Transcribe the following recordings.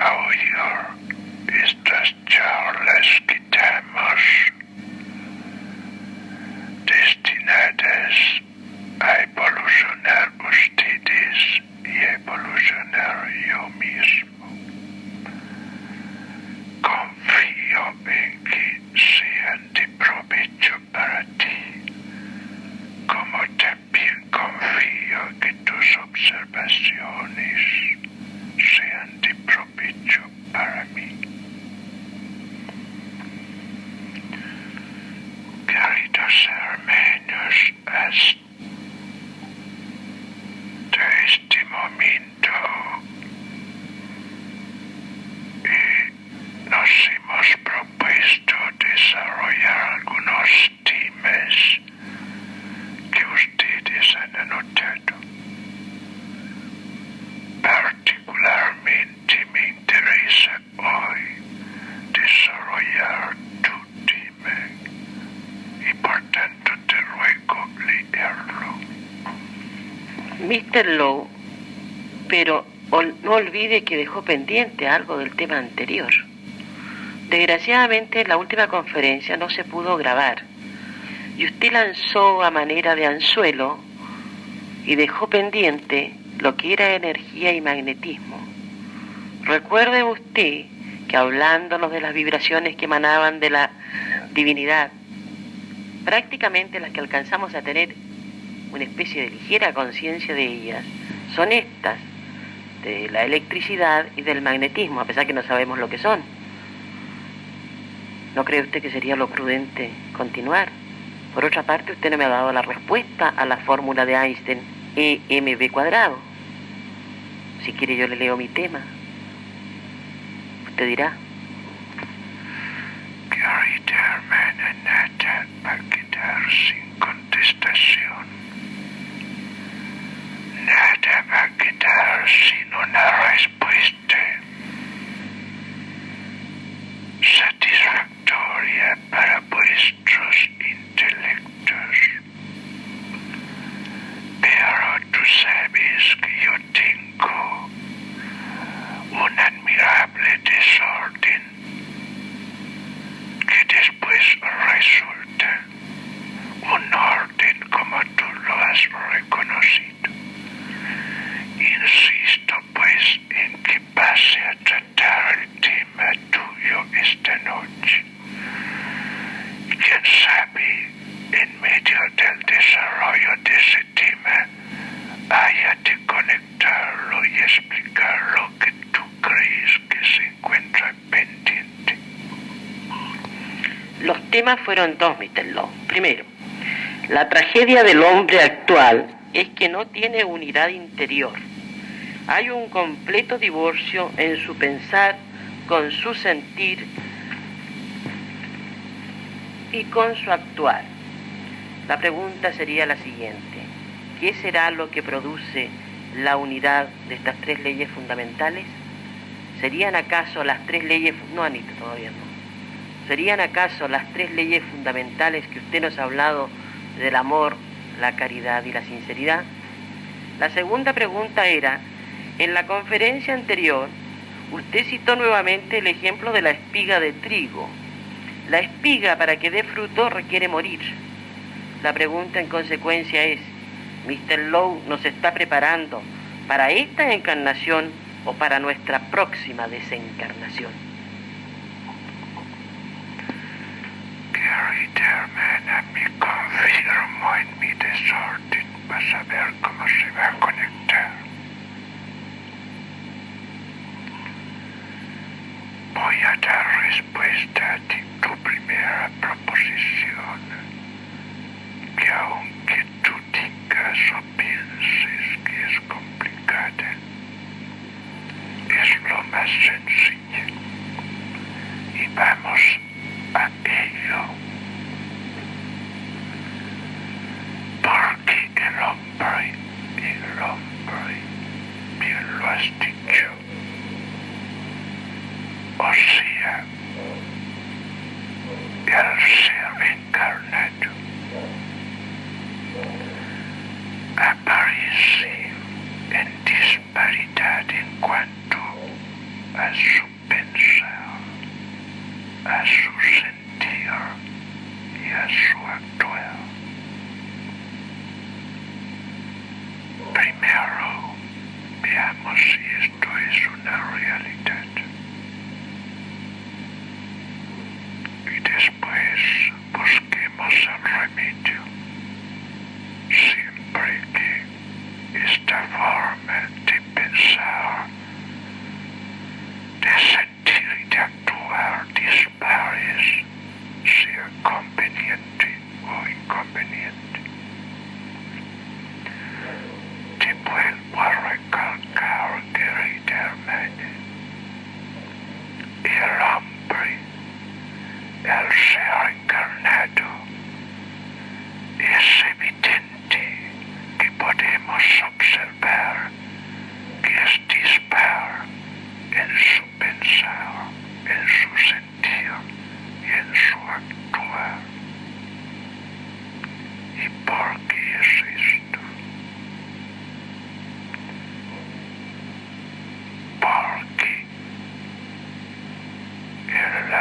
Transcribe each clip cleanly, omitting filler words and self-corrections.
a oír estas charlas que damos destinadas a evolucionar ustedes y evolucionar yo mismo. Confío en que sean de provecho para ti, como también confío que tus observaciones sean de provecho para mí. Queridos hermanos, hasta este momento nos hemos propuesto desarrollar algunos temas que ustedes han anotado. Particularmente me interesa hoy desarrollar tu tema y por tanto te ruego leerlo. Mr. Lowe, pero no olvide que dejó pendiente algo del tema anterior. Desgraciadamente la última conferencia no se pudo grabar y usted lanzó a manera de anzuelo y dejó pendiente lo que era energía y magnetismo. Recuerde usted que hablándonos de las vibraciones que emanaban de la divinidad, prácticamente las que alcanzamos a tener una especie de ligera conciencia de ellas, son estas, de la electricidad y del magnetismo, a pesar que no sabemos lo que son. ¿No cree usted que sería lo prudente continuar? Por otra parte, usted no me ha dado la respuesta a la fórmula de Einstein, EmV². Si quiere yo le leo mi tema. Usted dirá. Querida hermana Nata, va a quedar sin contestación. Nada va a quedar sin una respuesta satisfactoria para vuestros intelectos. Pero tú sabes que yo tengo un admirable desorden que después resulta un orden como tú lo has reconocido. Insisto pues en que pase a tratar el tema tuyo esta noche. Quién sabe, en medio del desarrollo de ese tema, haya de conectarlo y explicar lo que tú crees que se encuentra pendiente. Los temas fueron dos, Mr. Lowe. Primero, la tragedia del hombre actual es que no tiene unidad interior. Hay un completo divorcio en su pensar, con su sentir y con su actuar. La pregunta sería la siguiente: ¿qué será lo que produce la unidad de estas tres leyes fundamentales? ¿Serían acaso las tres leyes... No, Anita, todavía no. ¿Serían acaso las tres leyes fundamentales que usted nos ha hablado del amor, la caridad y la sinceridad? La segunda pregunta era, en la conferencia anterior, usted citó nuevamente el ejemplo de la espiga de trigo. La espiga, para que dé fruto, requiere morir. La pregunta en consecuencia es, ¿Mr. Lowe nos está preparando para esta encarnación o para nuestra próxima desencarnación? Querida hermana, me confirmo en mi desorden para saber cómo se va a conectar. Voy a dar respuesta a tu primera proposición, que aunque tú digas o pienses que es complicada, es lo más sencilla. Y vamos a ello. Porque el hombre, bien lo has dicho, o sea, el ser encarnado, aparece en disparidad en cuanto a su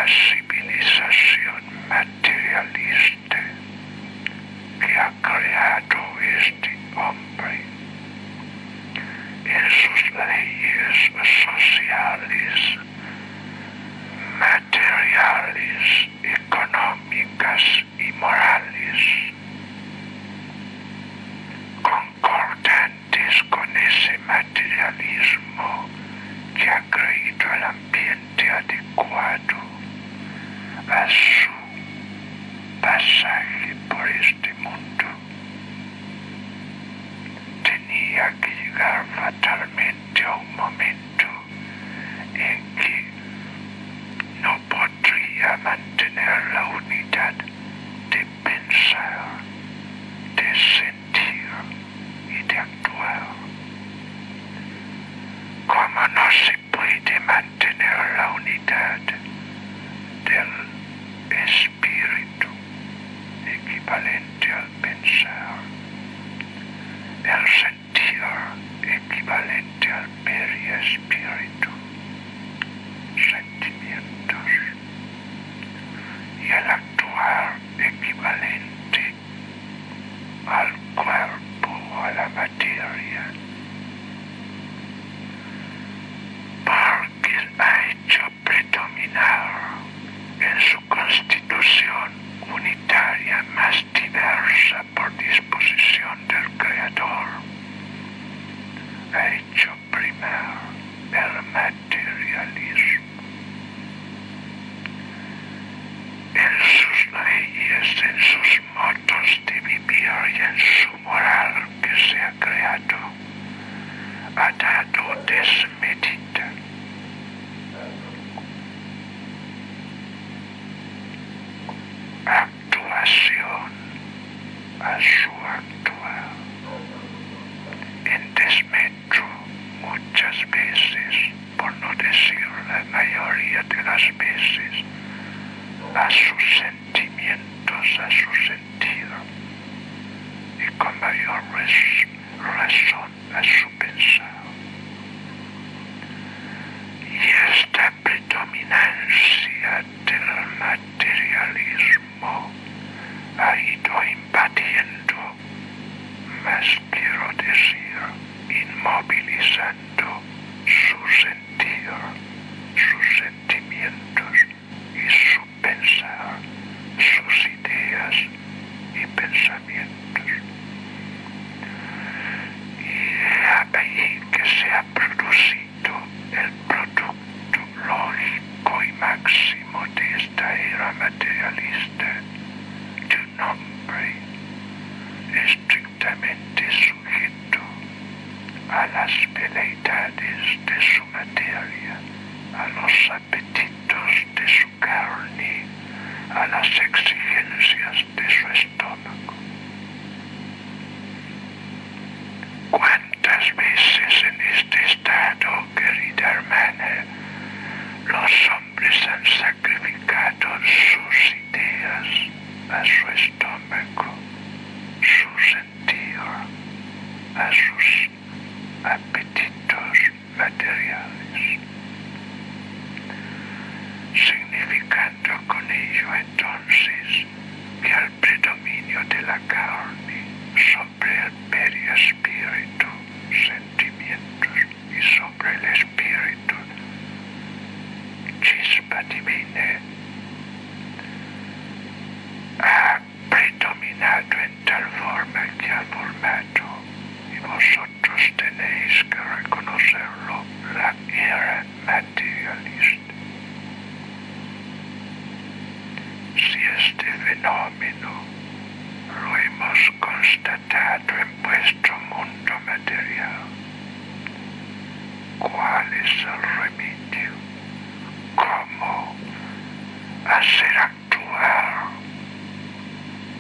civilización materialista que ha creado este hombre en sus leyes sociales, materiales, económicas y morales, concordantes con ese materialismo que ha creído el ambiente adecuado a su pasaje por este mundo. Tenía que llegar fatalmente a un momento en que no podría mantener la unidad de pensar, de sentir y de actuar. Como no se puede mantener la unidad del espíritu equivalente al pensar, el sentir equivalente al periespíritu, sentimientos, y el actuar equivalente al cuerpo o a la materia, porque ha hecho predominar en su constitución unitaria más diversa por disposición del Creador, ha hecho primar el materialismo. En sus leyes, en sus modos de vivir y en su moral que se ha creado, ha dado desmedida actuación a su actuar, en desmetro muchas veces, por no decir la mayoría de las veces, a sus sentimientos, a su sentir, y con mayor razón a su pensar. Y esta predominancia del materialismo ha ido invadiendo, más quiero decir, inmovilizando su sentir, sus sentimientos y su pensar, sus ideas y pensamientos. Y es ahí que se ha producido el producto lógico y máximo de esta era materialista, de un hombre estrictamente sujeto a las veleidades de su materia, a los apetitos de su carne, a las exigencias de su estómago. ¿Cuántas veces en este estado, querida hermana, los hombres han sacrificado sus ideas a su estómago, su sentir, a sus apetitos materiales, significando con ello entonces que el predominio de la carne sobre el periespíritu, sentimientos, y sobre el espíritu, chispa divina, ha predominado en tal forma que ha formado, y vosotros tenéis que reconocerlo, la era materialista. Si este fenómeno lo hemos constatado en vuestro mundo material, ¿cuál es el remedio? ¿Cómo hacer actuar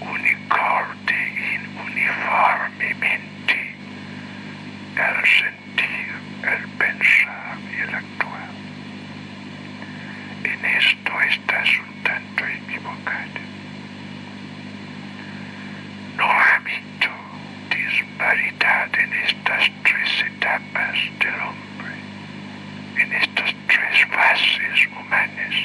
uniformemente el sentir, el pensar y el actuar? En esto estás un tanto equivocado. No ha habido disparidad en estas tres etapas del hombre, en estas tres fases humanas.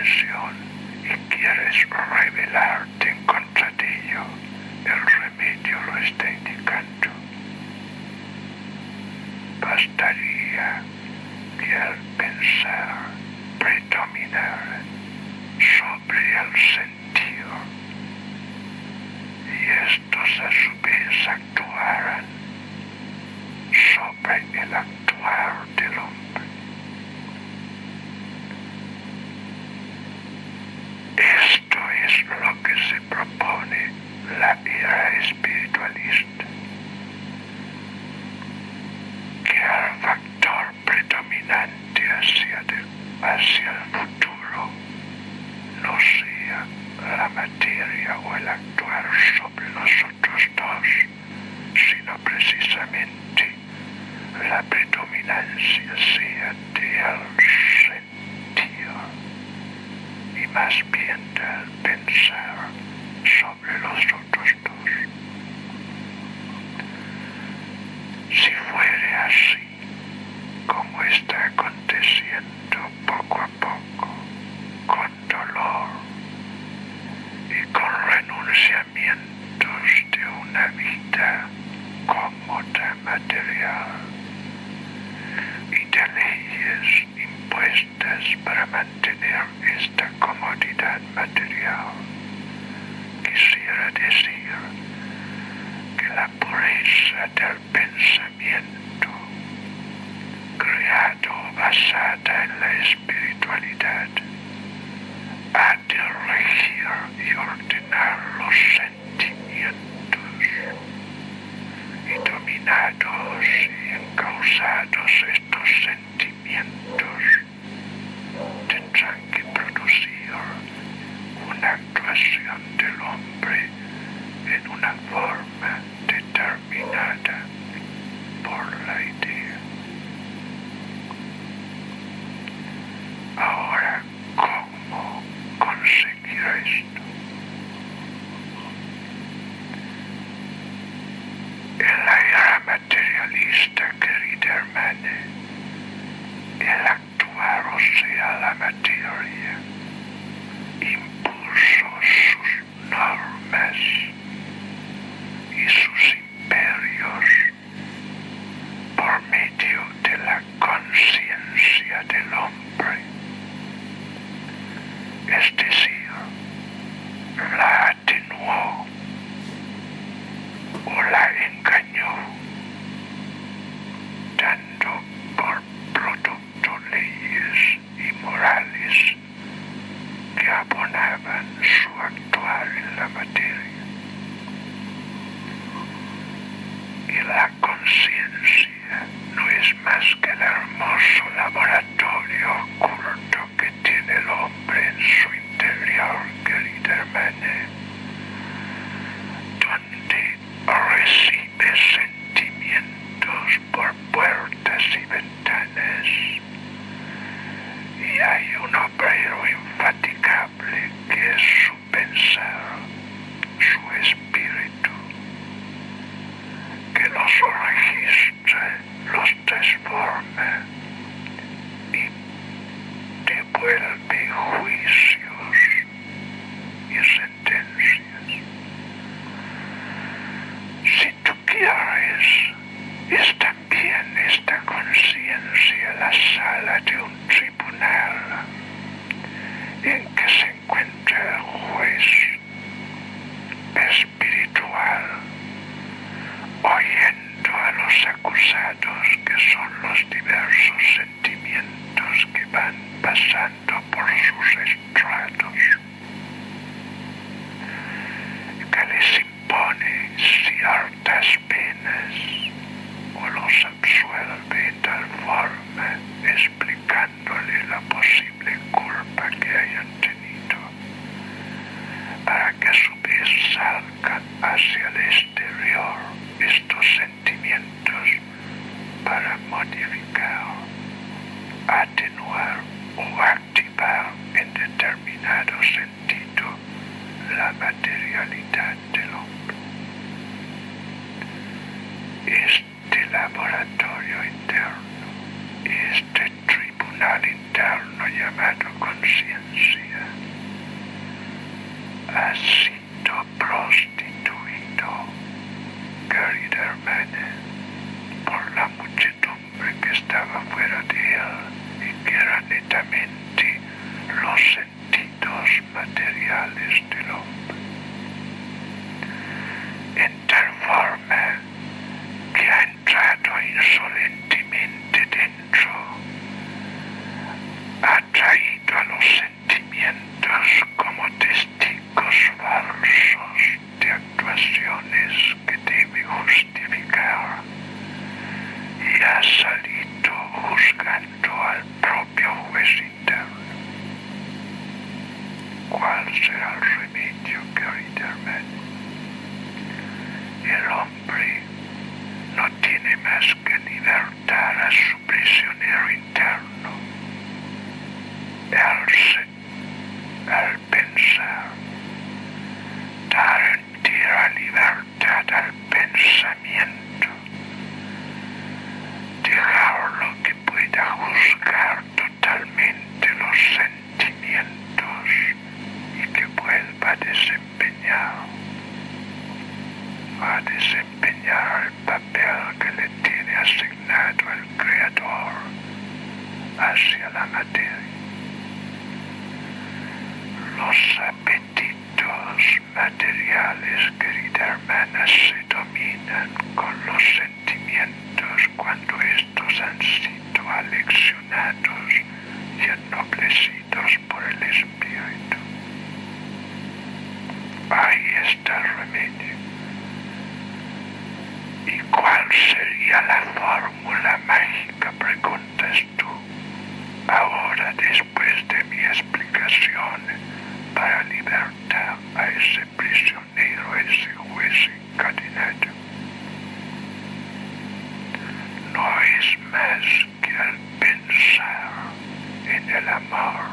dimensión y quieres rebelarte en contra de ello, el remedio lo está indicando. Bastaría que al pensar predominara sobre el sentido y estos a su vez actuaran sobre el actuar del hombre. Esto es lo que se propone la era espiritualista, que el factor predominante hacia el futuro no sea la materia o el actuar sobre los otros dos, sino precisamente la predominancia sea del sentido y más bien del pensar sobre los otros dos. Si fuere así, como está aconteciendo poco a poco, con dolor y con renunciamientos de una vida cómoda material y de leyes impuestas para mantener esta comodidad material, quisiera decir que la pureza del pensamiento, creado basada en la espiritualidad, ha de regir y ordenar los sentimientos, y dominados y encausados estos sentimientos tendrán que producir una actuación del hombre en una forma determinada por la idea. Ahora, ¿cómo conseguir esto? En la era materialista, querida hermana, el actuar, o sea, la materia, impuso sus normas y sus imperios por medio de la conciencia del hombre, es decir, la atenuó o la engañó, dando por producto leyes y morales que abonaban su actuar en la materia. Y la conciencia no es más que el hermoso laboratorio oculto que tiene el hombre en su interior, querida hermana, donde recibe sentimientos por puertas y ventanas, y hay un obrero infatigable que es su pensar, su espíritu, que los registra, los transforma y devuelve juicios y sentencias. Si tú quieres, es también esta conciencia la sala de un tribunal en que se encuentra el juez espiritual, oyendo a los acusados, que son los diversos sentimientos que van pasando por sus estratos, que les impone ciertas penas o los absuelve de tal forma, explicándole la posible culpa que hayan tenido, para que a su vez salgan hacia el exterior estos sentimientos para modificar, atenuar o activar en determinado sentido la materialidad del hombre. Este laboratorio interno, este tribunal interno llamado conciencia, sutil y que era netamente los sentidos materiales del hombre. En tal forma que ha entrado insolentemente dentro, ha traído a los sentimientos como testigos falsos de actuaciones que debe justificar y ha salido juzgando al propio juez interno. ¿Cuál será el remedio, querido hermano? El hombre no tiene más que libertar a su prisionero interno. Al pensar, dar entera libertad al pensamiento, dejarlo que pueda juzgar totalmente los sentimientos y que vuelva a desempeñar el papel que le tiene asignado el Creador hacia la materia. Los apetitos materiales, querida hermana, se dominan con los sentimientos cuando estos han sido aleccionados y ennoblecidos por el Espíritu. Ahí está el remedio. ¿Y cuál sería la fórmula mágica, preguntas tú? Ahora, después de mi explicación, para libertar a ese prisionero, a ese juez encadenado. No es más que al pensar en el amor,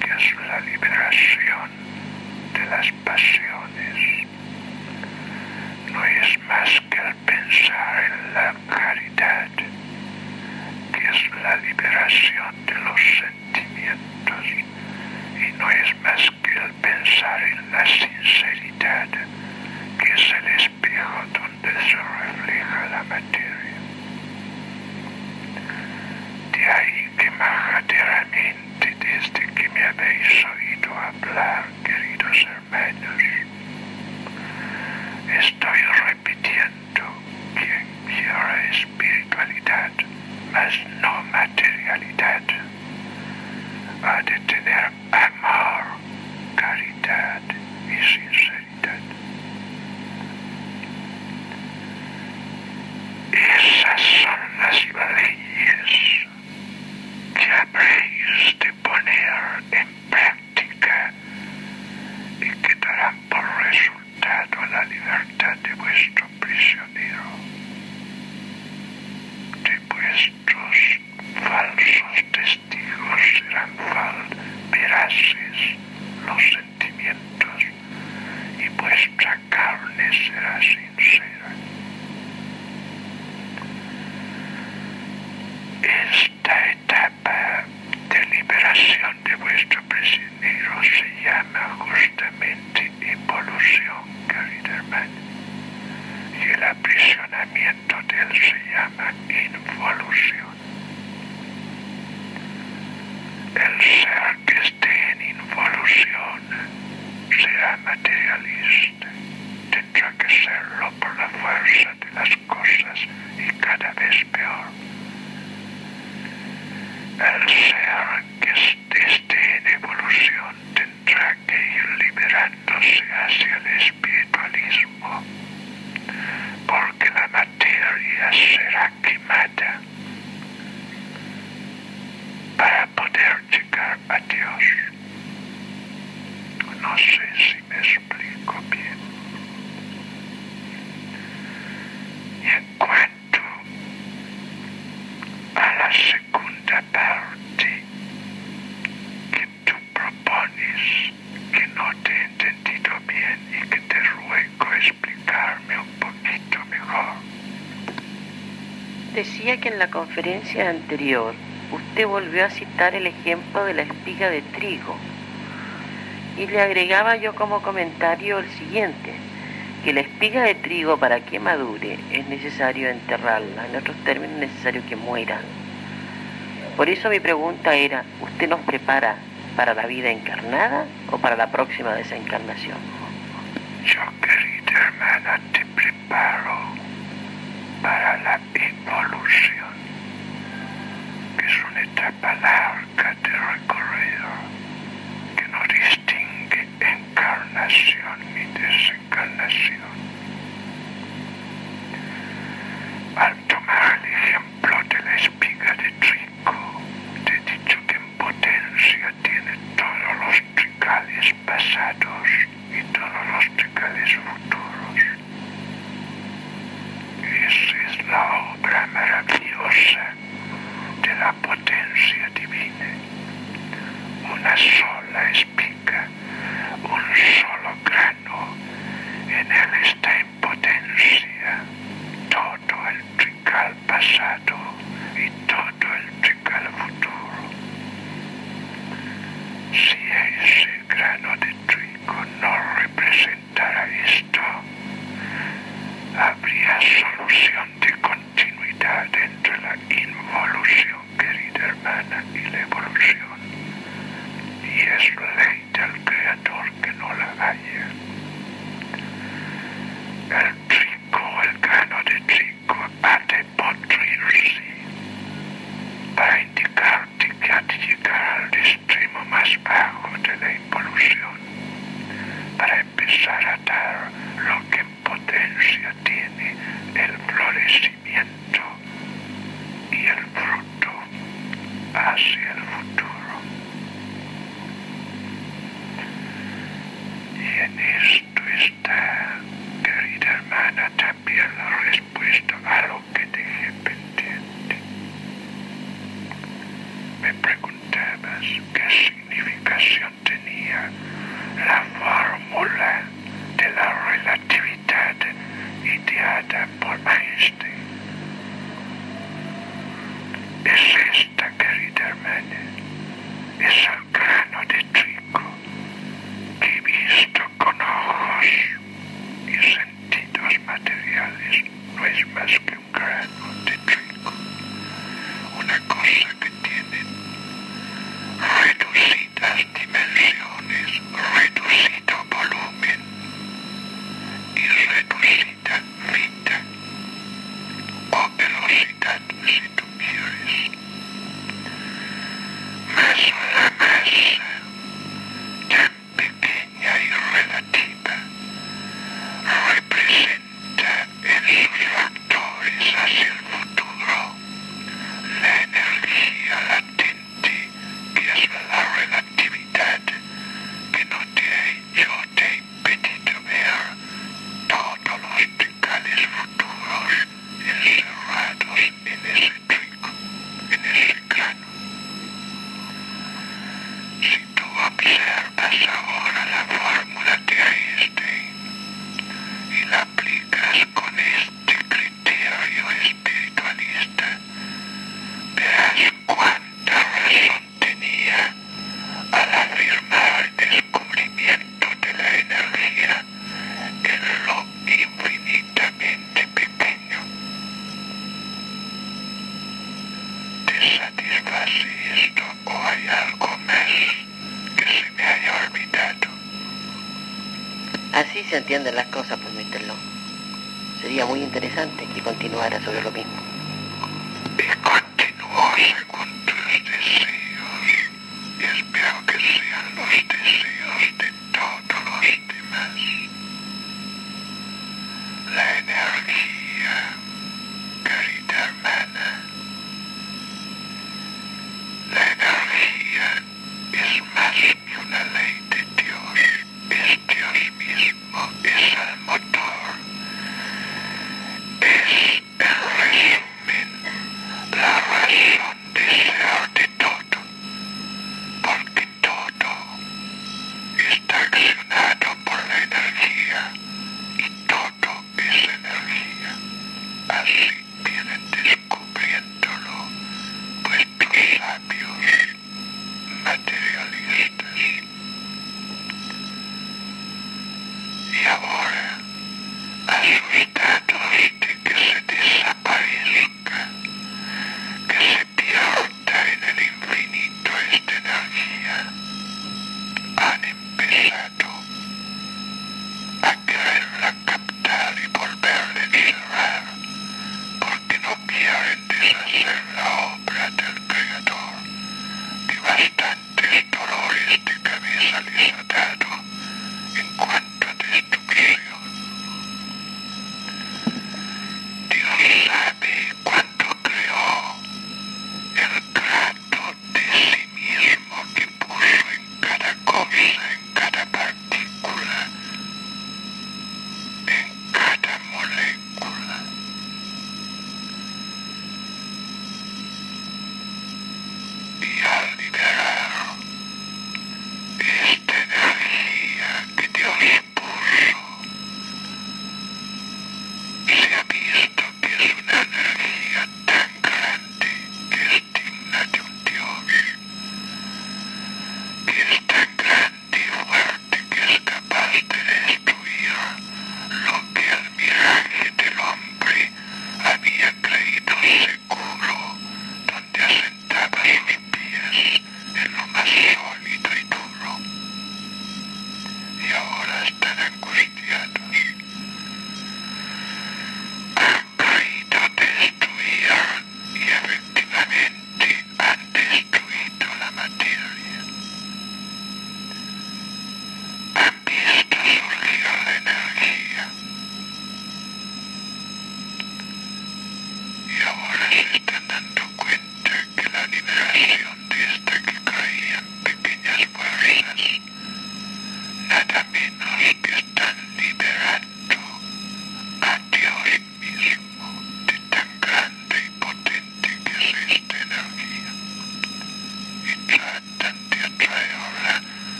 que es la liberación de las pasiones. No es más que al pensar en la caridad, que es la liberación de los sentimientos. Y no es más que el pensar en la sinceridad, que es el espejo donde se refleja la materia. De ahí que majaderamente, desde que me habéis oído hablar, queridos hermanos, estoy repitiendo: quien quiera espiritualidad, mas no materialidad, ha de tener amor, caridad y sinceridad. Esas son las leyes que habréis de poner en práctica y que darán por resultado la libertad de vuestro prisionero, de vuestros falsos testigos serán veraces los sentimientos y vuestra carne será sincera. Esta etapa de liberación de vuestro prisionero se llama justamente evolución, querido hermano, y el aprisionamiento de él se llama involución. El ser que esté en involución será materialista, tendrá que serlo por la fuerza de las cosas y cada vez peor. El ser que esté en evolución tendrá que ir liberándose hacia el espiritualismo, porque la materia será quemada para poder llegar a Dios. No sé si me explico bien. Y en cuanto a la segunda parte que tú propones, que no te he entendido bien y que te ruego explicarme un poquito mejor. Decía que en la conferencia anterior usted volvió a citar el ejemplo de la espiga de trigo y le agregaba yo como comentario el siguiente: que la espiga de trigo, para que madure, es necesario enterrarla, en otros términos, es necesario que muera. Por eso mi pregunta era, ¿usted nos prepara para la vida encarnada o para la próxima desencarnación? Yo, querida hermana, te preparo para la evolución, que es una etapa larga de recorrido que no distingue encarnación ni desencarnación. Al tomar el ejemplo de la espiga de trigo, te he dicho que en potencia tiene todos los trigales pasados y todos los trigales futuros. Esa es la obra maravillosa de la potencia divina. Una sola espiga, un solo grano, en él está en potencia todo el trigal pasado y todo el trigal futuro. Si ese grano de trigo no representara esto, habría solución de continuidad entre la involución, querida hermana, y la evolución. Y es ley del Creador que no la haya. El grano de trigo ha de podrirse para indicarte que ha de llegar al extremo más bajo de la involución, para empezar a dar lo que en potencia tiene el florecimiento y el fruto hacia el futuro. Y en esto está, querida hermana, también la respuesta a lo que dejé pendiente. Me preguntabas qué significación tenía la fórmula de la relatividad ideada por Einstein. Es esta, querida hermana, es el grano de trigo que visto con ojos y sentidos materiales no es más que un grano de trigo, una cosa que tiene reducidas dimensiones, reducido volumen y reducida vida o velocidad, si tú quieres. Mas la masa tan pequeña y relativa representa en sus factores hacia el futuro la energía latente que es la relatividad, que no te ha hecho, te ha impedido ver todos los trigales futuros encerrados en ese trigo, en ese grano. Si tú observas ahora la fórmula de Einstein y la aplicas con este criterio espiritualista, verás cuánta razón tenía al afirmar el descubrimiento de la energía en lo infinitamente pequeño. ¿Te satisface esto o hay algo más que se me haya olvidado? Así se entienden las cosas, pues, Mr. Long. Sería muy interesante que continuara sobre lo mismo. Y continúo según tus deseos, y espero que sean los deseos de todos los demás. La energía, querida hermana, la energía es más que una ley de Dios, es Dios mismo, es el motor, es en resumen la gracias.